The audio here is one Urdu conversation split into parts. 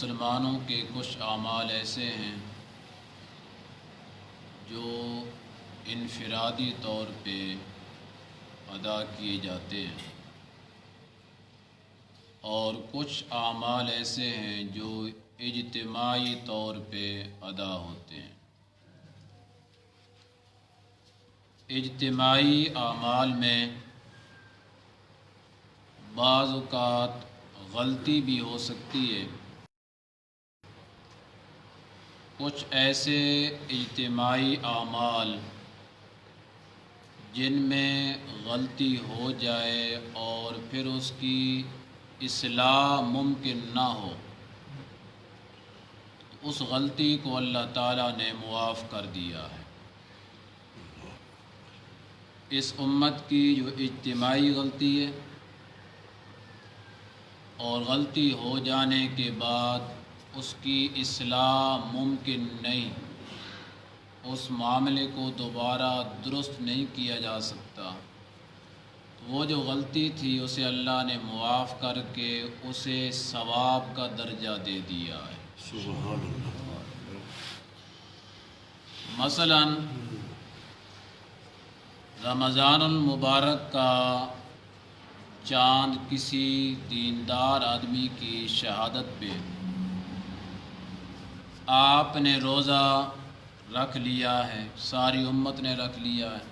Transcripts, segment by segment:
مسلمانوں کے کچھ اعمال ایسے ہیں جو انفرادی طور پہ ادا کیے جاتے ہیں اور کچھ اعمال ایسے ہیں جو اجتماعی طور پہ ادا ہوتے ہیں۔ اجتماعی اعمال میں بعض اوقات غلطی بھی ہو سکتی ہے۔ کچھ ایسے اجتماعی اعمال جن میں غلطی ہو جائے اور پھر اس کی اصلاح ممکن نہ ہو، اس غلطی کو اللہ تعالیٰ نے معاف کر دیا ہے۔ اس امت کی جو اجتماعی غلطی ہے اور غلطی ہو جانے کے بعد اس کی اصلاح ممکن نہیں، اس معاملے کو دوبارہ درست نہیں کیا جا سکتا، وہ جو غلطی تھی اسے اللہ نے معاف کر کے اسے ثواب کا درجہ دے دیا ہے۔ سبحان اللہ۔ مثلا رمضان المبارک کا چاند کسی دیندار آدمی کی شہادت پہ آپ نے روزہ رکھ لیا ہے، ساری امت نے رکھ لیا ہے،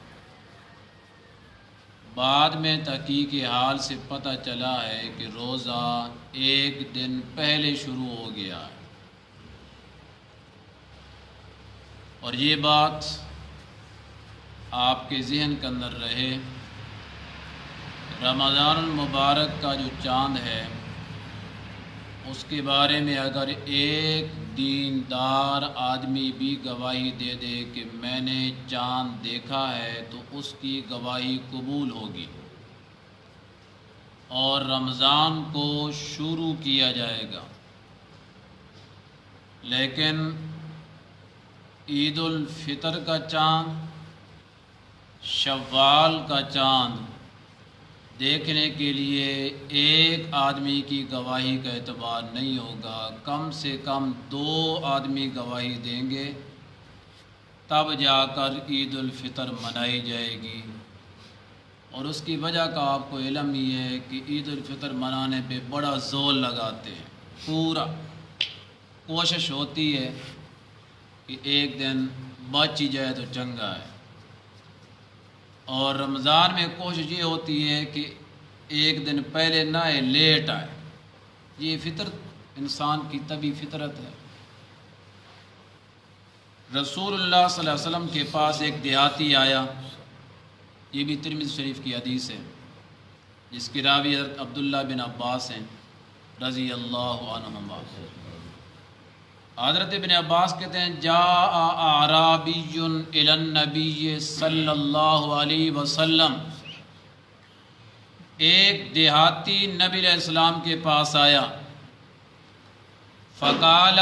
بعد میں تحقیق حال سے پتہ چلا ہے کہ روزہ ایک دن پہلے شروع ہو گیا ہے، اور یہ بات آپ کے ذہن کے اندر رہے، رمضان المبارک کا جو چاند ہے اس کے بارے میں اگر ایک دیندار آدمی بھی گواہی دے دے کہ میں نے چاند دیکھا ہے تو اس کی گواہی قبول ہوگی اور رمضان کو شروع کیا جائے گا۔ لیکن عید الفطر کا چاند، شوال کا چاند دیکھنے کے لیے ایک آدمی کی گواہی کا اعتبار نہیں ہوگا، کم سے کم 2 آدمی گواہی دیں گے تب جا کر عید الفطر منائی جائے گی۔ اور اس کی وجہ کا آپ کو علم ہی ہے کہ عید الفطر منانے پہ بڑا زور لگاتے ہیں، پورا کوشش ہوتی ہے کہ ایک دن بچ ہی جائے تو چنگا ہے، اور رمضان میں کوشش یہ ہوتی ہے کہ ایک دن پہلے نہ آئے، لیٹ آئے۔ یہ فطرت انسان کی طبی فطرت ہے۔ رسول اللہ صلی اللہ علیہ وسلم کے پاس ایک دیہاتی آیا، یہ بھی ترمذی شریف کی حدیث ہے، جس کی راوی حضرت عبداللہ بن عباس ہیں رضی اللہ عنہما۔ حضرت ابن عباس کہتے ہیں جاء اعرابی الی النبی صلی اللہ علیہ وسلم، ایک دیہاتی نبی علیہ السلام کے پاس آیا، فقال،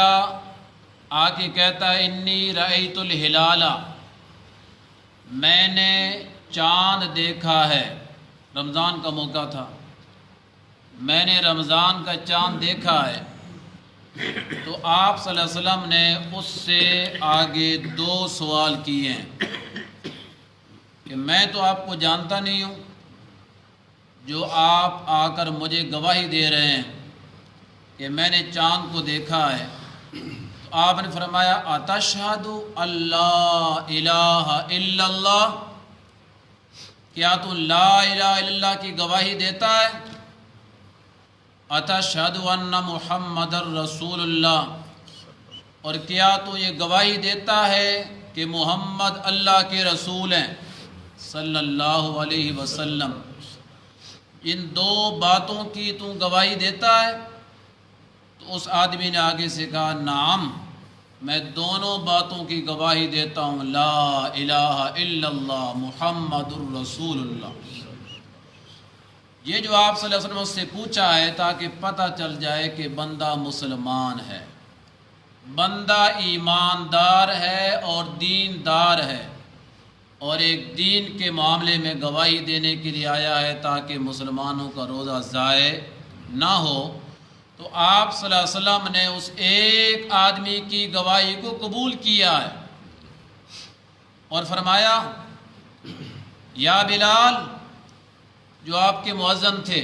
آ کے کہتا ہے انی رأیت الہلال، میں نے چاند دیکھا ہے، رمضان کا موقع تھا، میں نے رمضان کا چاند دیکھا ہے۔ تو آپ صلی اللہ علیہ وسلم نے اس سے آگے 2 سوال کیے ہیں کہ میں تو آپ کو جانتا نہیں ہوں، جو آپ آ کر مجھے گواہی دے رہے ہیں کہ میں نے چاند کو دیکھا ہے، تو آپ نے فرمایا اتشہد اللہ الہ الا اللہ، کیا تو لا الہ الا اللہ کی گواہی دیتا ہے؟ اتشہد ان محمد رسول اللہ، اور کیا تو یہ گواہی دیتا ہے کہ محمد اللہ کے رسول ہیں صلی اللہ علیہ وسلم؟ ان 2 باتوں کی تو گواہی دیتا ہے؟ تو اس آدمی نے آگے سے کہا نعم، میں دونوں باتوں کی گواہی دیتا ہوں، لا الہ الا اللہ محمد الرسول اللہ۔ یہ جو آپ صلی اللہ علیہ وسلم سے پوچھا ہے تاکہ پتہ چل جائے کہ بندہ مسلمان ہے، بندہ ایماندار ہے اور دیندار ہے، اور ایک دین کے معاملے میں گواہی دینے کے لیے آیا ہے تاکہ مسلمانوں کا روزہ ضائع نہ ہو۔ تو آپ صلی اللہ علیہ وسلم نے اس ایک آدمی کی گواہی کو قبول کیا ہے اور فرمایا یا بلال، جو آپ کے مؤذن تھے،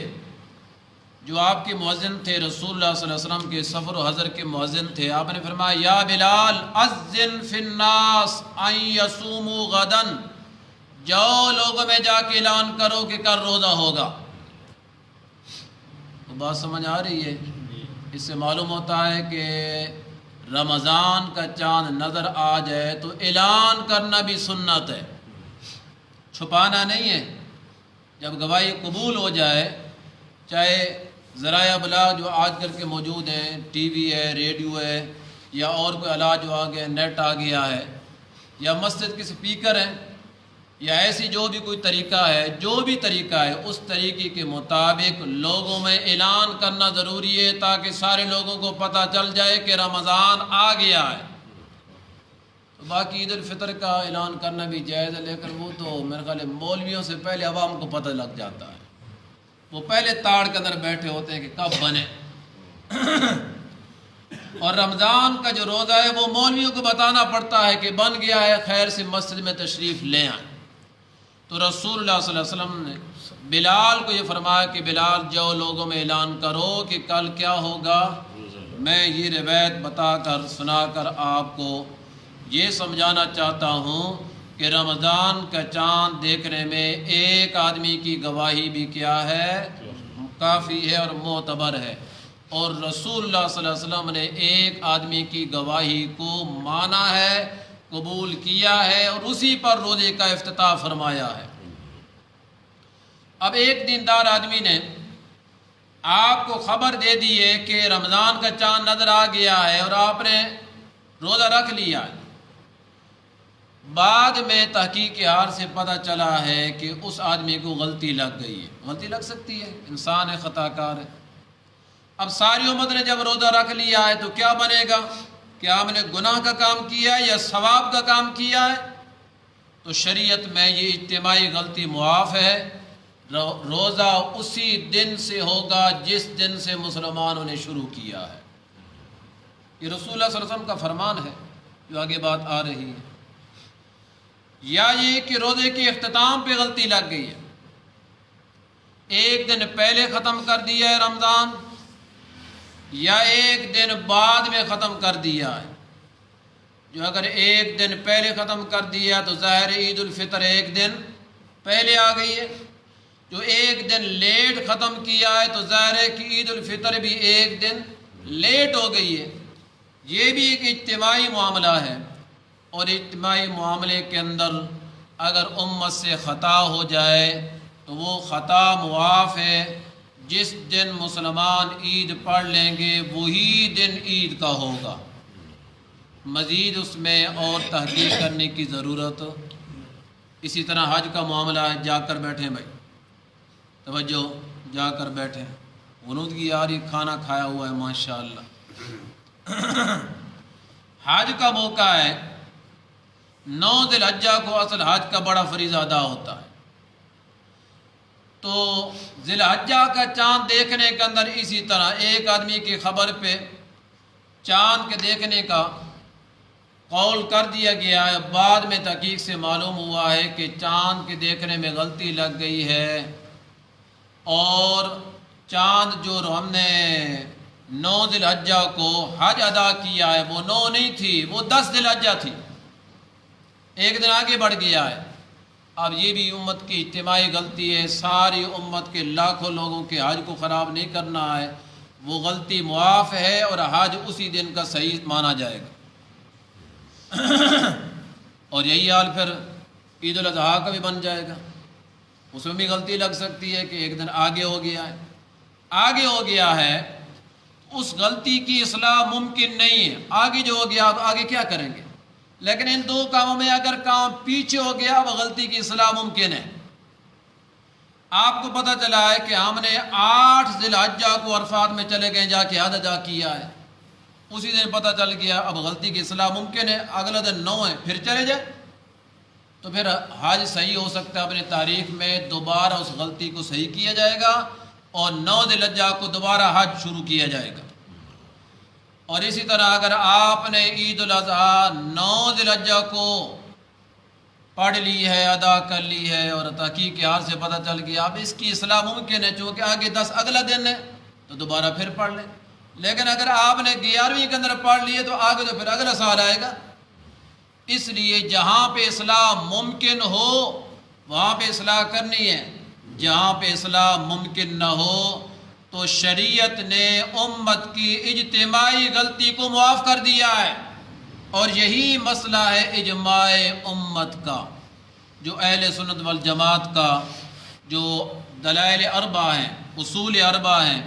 رسول اللہ صلی اللہ علیہ وسلم کے سفر و حضر کے مؤذن تھے، آپ نے فرمایا یا بلال اذن فی الناس ان یصوموا غدا، جاؤ لوگوں میں جا کے اعلان کرو کہ کل روزہ ہوگا۔ تو بات سمجھ آ رہی ہے؟ اس سے معلوم ہوتا ہے کہ رمضان کا چاند نظر آ جائے تو اعلان کرنا بھی سنت ہے، چھپانا نہیں ہے۔ جب گواہی قبول ہو جائے، چاہے ذرائع ابلاغ جو آج کل کے موجود ہیں، ٹی وی ہے، ریڈیو ہے، یا اور کوئی آلہ جو آ گیا، نیٹ آ گیا ہے، یا مسجد کے سپیکر ہیں، یا ایسی جو بھی کوئی طریقہ ہے، جو بھی طریقہ ہے، اس طریقے کے مطابق لوگوں میں اعلان کرنا ضروری ہے تاکہ سارے لوگوں کو پتہ چل جائے کہ رمضان آ گیا ہے۔ تو باقی عید الفطر کا اعلان کرنا بھی جائز ہے، لیکن وہ تو میرے خیال ہے مولویوں سے پہلے عوام کو پتہ لگ جاتا ہے، وہ پہلے تاڑ کے اندر بیٹھے ہوتے ہیں کہ کب بنے۔ اور رمضان کا جو روزہ ہے وہ مولویوں کو بتانا پڑتا ہے کہ بن گیا ہے، خیر سے مسجد میں تشریف لے آئیں۔ تو رسول اللہ صلی اللہ علیہ وسلم نے بلال کو یہ فرمایا کہ بلال جاؤ لوگوں میں اعلان کرو کہ کل کیا ہوگا۔ میں یہ روایت بتا کر، سنا کر آپ کو یہ سمجھانا چاہتا ہوں کہ رمضان کا چاند دیکھنے میں ایک آدمی کی گواہی بھی کیا ہے، کافی ہے اور معتبر ہے، اور رسول اللہ صلی اللہ علیہ وسلم نے ایک آدمی کی گواہی کو مانا ہے، قبول کیا ہے، اور اسی پر روزے کا افتتاح فرمایا ہے۔ اب ایک دیندار آدمی نے آپ کو خبر دے دی ہے کہ رمضان کا چاند نظر آ گیا ہے اور آپ نے روزہ رکھ لیا ہے، بعد میں تحقیق حال سے پتہ چلا ہے کہ اس آدمی کو غلطی لگ گئی ہے۔ غلطی لگ سکتی ہے، انسان ہے، خطا کار ہے۔ اب ساری امت نے جب روزہ رکھ لیا ہے تو کیا بنے گا؟ کیا ہم نے گناہ کا کام کیا ہے یا ثواب کا کام کیا ہے؟ تو شریعت میں یہ اجتماعی غلطی معاف ہے۔ روزہ اسی دن سے ہوگا جس دن سے مسلمانوں نے شروع کیا ہے۔ یہ رسول اللہ صلی اللہ علیہ وسلم کا فرمان ہے، جو آگے بات آ رہی ہے۔ یا یہ کہ روزے کے اختتام پہ غلطی لگ گئی ہے، ایک دن پہلے ختم کر دیا ہے رمضان، یا ایک دن بعد میں ختم کر دیا ہے۔ جو اگر ایک دن پہلے ختم کر دیا تو ظاہر عید الفطر ایک دن پہلے آ گئی ہے، جو ایک دن لیٹ ختم کیا ہے تو ظاہر ہے کہ عید الفطر بھی ایک دن لیٹ ہو گئی ہے۔ یہ بھی ایک اجتماعی معاملہ ہے، اور اجتماعی معاملے کے اندر اگر امت سے خطا ہو جائے تو وہ خطا معاف ہے۔ جس دن مسلمان عید پڑھ لیں گے وہی دن عید کا ہوگا، مزید اس میں اور تحقیق کرنے کی ضرورت۔ اسی طرح حج کا معاملہ ہے، جا کر بیٹھیں بھائی، توجہ، جا کر بیٹھیں، غنودگی آ رہی، کھانا کھایا ہوا ہے ماشاءاللہ۔ حج کا موقع ہے، 9 ذی الحجہ کو اصل حج کا بڑا فریضہ ادا ہوتا ہے۔ تو ذی الحجہ کا چاند دیکھنے کے اندر اسی طرح ایک آدمی کی خبر پہ چاند کے دیکھنے کا قول کر دیا گیا ہے، بعد میں تحقیق سے معلوم ہوا ہے کہ چاند کے دیکھنے میں غلطی لگ گئی ہے، اور چاند جو ہم نے 9 ذی الحجہ کو حج ادا کیا ہے وہ 9 نہیں تھی، وہ 10 ذی الحجہ تھی، ایک دن آگے بڑھ گیا ہے۔ اب یہ بھی امت کی اجتماعی غلطی ہے، ساری امت کے لاکھوں لوگوں کے حج کو خراب نہیں کرنا ہے، وہ غلطی معاف ہے اور حج اسی دن کا صحیح مانا جائے گا۔ اور یہی حال پھر عید الاضحیٰ کا بھی بن جائے گا، اس میں بھی غلطی لگ سکتی ہے کہ ایک دن آگے ہو گیا ہے، آگے ہو گیا ہے، اس غلطی کی اصلاح ممکن نہیں ہے، آگے جو ہو گیا اب آگے کیا کریں گے؟ لیکن ان دو کاموں میں اگر کام پیچھے ہو گیا وہ غلطی کی اصلاح ممکن ہے۔ آپ کو پتہ چلا ہے کہ ہم نے 8 ذی الحجہ کو عرفات میں چلے گئے، جا کے حج ادا کیا ہے، اسی دن پتہ چل گیا، اب غلطی کی اصلاح ممکن ہے، اگلا دن 9 ہے پھر چلے جائے تو پھر حج صحیح ہو سکتا ہے، اپنی تاریخ میں دوبارہ اس غلطی کو صحیح کیا جائے گا، اور 9 ذی الحجہ کو دوبارہ حج شروع کیا جائے گا۔ اور اسی طرح اگر آپ نے عید الاضحیٰ 9 ذی الحجہ کو پڑھ لی ہے، ادا کر لی ہے، اور تحقیق کے حال سے پتہ چل گیا اب اس کی اصلاح ممکن ہے، چونکہ آگے 10 اگلا دن ہے تو دوبارہ پھر پڑھ لیں. لیکن اگر آپ نے 11ویں کے اندر پڑھ لیے تو آگے تو پھر اگلا سال آئے گا. اس لیے جہاں پہ اصلاح ممکن ہو وہاں پہ اصلاح کرنی ہے، جہاں پہ اصلاح ممکن نہ ہو تو شریعت نے امت کی اجتماعی غلطی کو معاف کر دیا ہے. اور یہی مسئلہ ہے اجماع امت کا، جو اہل سنت والجماعت کا جو دلائل اربع ہیں، اصول اربع ہیں،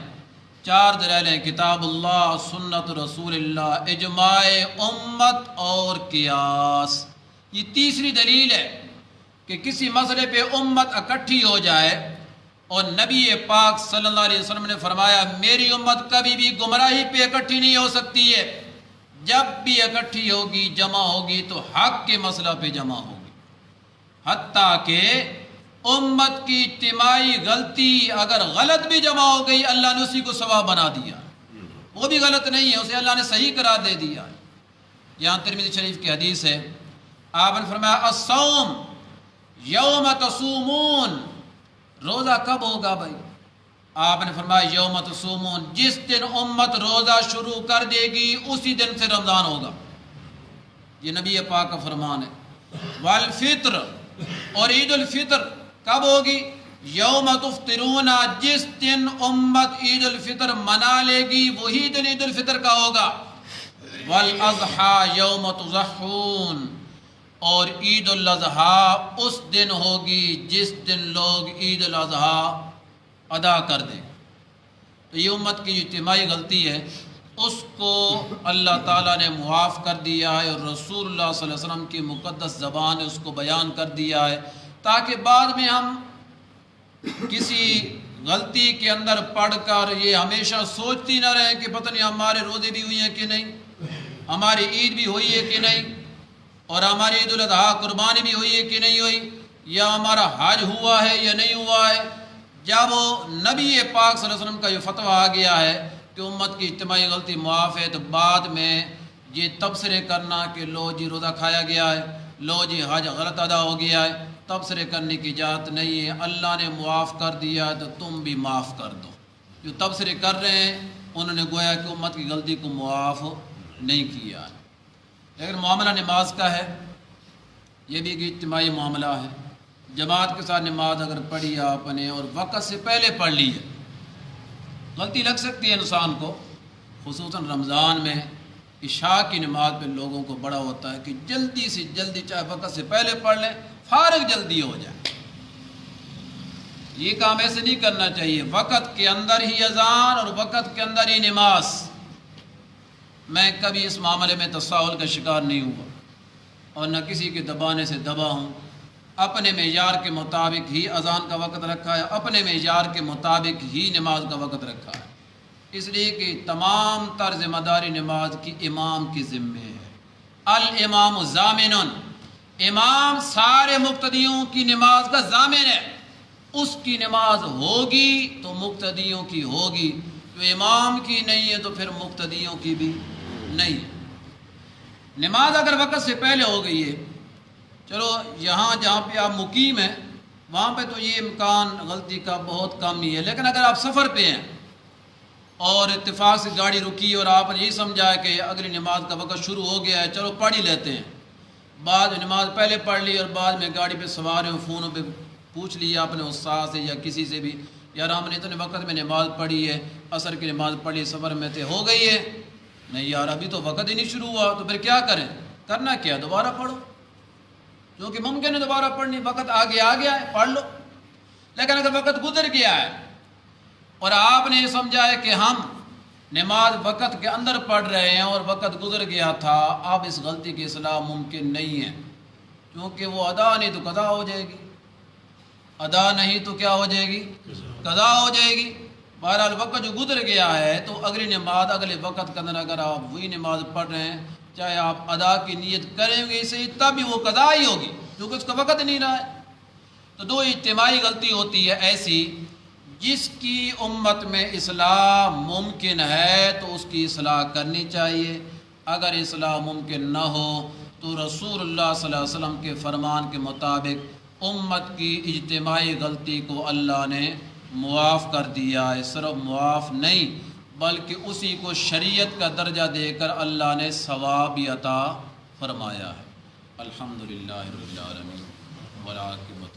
4 دلائل ہیں: کتاب اللہ، سنت رسول اللہ، اجماع امت اور قیاس. یہ تیسری دلیل ہے کہ کسی مسئلے پہ امت اکٹھی ہو جائے. اور نبی پاک صلی اللہ علیہ وسلم نے فرمایا میری امت کبھی بھی گمراہی پہ اکٹھی نہیں ہو سکتی ہے، جب بھی اکٹھی ہوگی جمع ہوگی تو حق کے مسئلہ پہ جمع ہوگی. حتیٰ کہ امت کی اجتماعی غلطی اگر غلط بھی جمع ہو گئی اللہ نے اسی کو ثواب بنا دیا، وہ بھی غلط نہیں ہے، اسے اللہ نے صحیح قرار دے دیا. یہاں ترمذی شریف کی حدیث ہے، آپ نے فرمایا الصوم یوم تصومون، روزہ کب ہوگا بھائی؟ آپ نے فرمایا یوم تصومون، جس دن امت روزہ شروع کر دے گی اسی دن سے رمضان ہوگا. یہ نبی پاک کا فرمان ہے. والفطر، اور عید الفطر کب ہوگی؟ یوم تفطرون، جس دن امت عید الفطر منا لے گی وہی دن عید الفطر کا ہوگا. والاضحیٰ یوم تضحون، اور عید الاضحیٰ اس دن ہوگی جس دن لوگ عید الاضحیٰ ادا کر دیں. تو یہ امت کی اجتماعی غلطی ہے، اس کو اللہ تعالیٰ نے معاف کر دیا ہے، اور رسول اللہ صلی اللہ علیہ وسلم کی مقدس زبان نے اس کو بیان کر دیا ہے، تاکہ بعد میں ہم کسی غلطی کے اندر پڑھ کر یہ ہمیشہ سوچتی نہ رہیں کہ پتہ نہیں ہمارے روزے بھی ہوئی ہیں کہ نہیں، ہماری عید بھی ہوئی ہے کہ نہیں، اور ہماری عید الاضحیٰ قربانی بھی ہوئی ہے کہ نہیں ہوئی، یا ہمارا حج ہوا ہے یا نہیں ہوا ہے. جب نبی پاک صلی اللہ علیہ وسلم کا یہ فتویٰ آ گیا ہے کہ امت کی اجتماعی غلطی معاف ہے، تو بعد میں یہ تبصرے کرنا کہ لو جی روزہ کھایا گیا ہے، لو جی حج غلط ادا ہو گیا ہے، تبصرے کرنے کی اجازت نہیں ہے. اللہ نے معاف کر دیا ہے تو تم بھی معاف کر دو. جو تبصرے کر رہے ہیں انہوں نے گویا کہ امت کی غلطی کو معاف نہیں کیا ہے. لیکن معاملہ نماز کا ہے، یہ بھی ایک اجتماعی معاملہ ہے. جماعت کے ساتھ نماز اگر پڑھی آپ نے اور وقت سے پہلے پڑھ لی ہے، غلطی لگ سکتی ہے انسان کو، خصوصاً رمضان میں عشاء کی نماز پہ لوگوں کو بڑا ہوتا ہے کہ جلدی سے جلدی چاہے وقت سے پہلے پڑھ لیں، فارغ جلدی ہو جائے. یہ کام ایسے نہیں کرنا چاہیے. وقت کے اندر ہی اذان اور وقت کے اندر ہی نماز. میں کبھی اس معاملے میں تساہل کا شکار نہیں ہوا اور نہ کسی کے دبانے سے دبا ہوں. اپنے معیار کے مطابق ہی اذان کا وقت رکھا ہے، اپنے معیار کے مطابق ہی نماز کا وقت رکھا ہے، اس لیے کہ تمام تر ذمہ داری نماز کی امام کی ذمہ ہے. الامام ضامن، امام سارے مقتدیوں کی نماز کا ضامن ہے. اس کی نماز ہوگی تو مقتدیوں کی ہوگی، جو امام کی نہیں ہے تو پھر مقتدیوں کی بھی نہیں. نماز اگر وقت سے پہلے ہو گئی ہے، چلو یہاں جہاں پہ آپ مقیم ہیں وہاں پہ تو یہ امکان غلطی کا بہت کم ہی ہے. لیکن اگر آپ سفر پہ ہیں اور اتفاق سے گاڑی رکی اور آپ نے یہ سمجھا کہ اگلی نماز کا وقت شروع ہو گیا ہے، چلو پڑھ ہی لیتے ہیں، بعد میں نماز پہلے پڑھ لی اور بعد میں گاڑی پہ سوار ہیں، فونوں پہ پوچھ لیا اپنے استاد سے یا کسی سے بھی، یار ہم نے اتنے وقت میں نماز پڑھی ہے، عصر کی نماز پڑھی، سفر میں تھے، ہو گئی ہے. نہیں یار ابھی تو وقت ہی نہیں شروع ہوا، تو پھر کیا کریں؟ کرنا کیا؟ دوبارہ پڑھو، کیونکہ ممکن ہے دوبارہ پڑھنی، وقت آگے آ گیا ہے، پڑھ لو. لیکن اگر وقت گزر گیا ہے اور آپ نے یہ سمجھا ہے کہ ہم نماز وقت کے اندر پڑھ رہے ہیں اور وقت گزر گیا تھا، اب اس غلطی کی اصلاح ممکن نہیں ہے، کیونکہ وہ ادا نہیں تو قضا ہو جائے گی، ادا نہیں تو کیا ہو جائے گی؟ قضا ہو جائے گی. بہرحال وقت جو گزر گیا ہے تو اگلی نماز اگلے وقت کے اندر اگر آپ وہی نماز پڑھ رہے ہیں، چاہے آپ ادا کی نیت کریں گے اسے، تب بھی وہ قضا ہی ہوگی کیونکہ اس کا وقت نہیں رہا ہے. تو دو اجتماعی غلطی ہوتی ہے ایسی جس کی امت میں اصلاح ممکن ہے تو اس کی اصلاح کرنی چاہیے، اگر اصلاح ممکن نہ ہو تو رسول اللہ صلی اللہ علیہ وسلم کے فرمان کے مطابق امت کی اجتماعی غلطی کو اللہ نے معاف کر دیا ہے، صرف معاف نہیں بلکہ اسی کو شریعت کا درجہ دے کر اللہ نے ثواب بھی عطا فرمایا ہے۔ الحمدللہ رب العالمین والعاقبۃ